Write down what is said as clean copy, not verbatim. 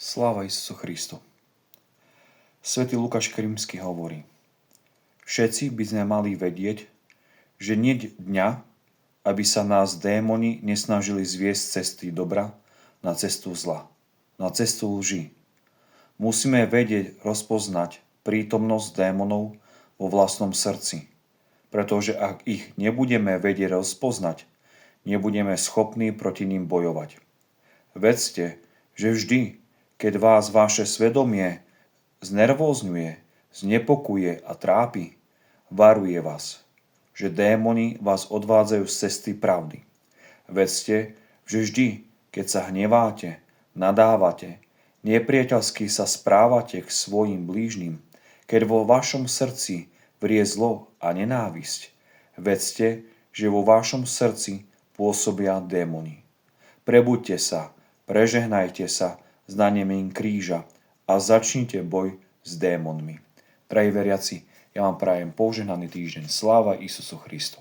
Sláva Isusu Christu. Svätý Lukáš Krímsky hovorí: Všetci by sme mali vedieť, že niet dňa, aby sa nás démoni nesnažili zviesť cesty dobra na cestu zla, na cestu lži. Musíme vedieť rozpoznať prítomnosť démonov vo vlastnom srdci, pretože ak ich nebudeme vedieť rozpoznať, nebudeme schopní proti ním bojovať. Vedzte, že vždy, keď vás vaše svedomie znervózňuje, znepokuje a trápi, varuje vás, že démoni vás odvádzajú z cesty pravdy. Vedzte, že vždy, keď sa hneváte, nadávate, nepriateľsky sa správate k svojim blížnym, keď vo vašom srdci vrie zlo a nenávisť, vedzte, že vo vašom srdci pôsobia démoni. Prebuďte sa, prežehnajte sa znaním kríža a začnite boj s démonmi. Drahí veriaci, ja vám prajem požehnaný týždeň. Sláva Isusu Christu.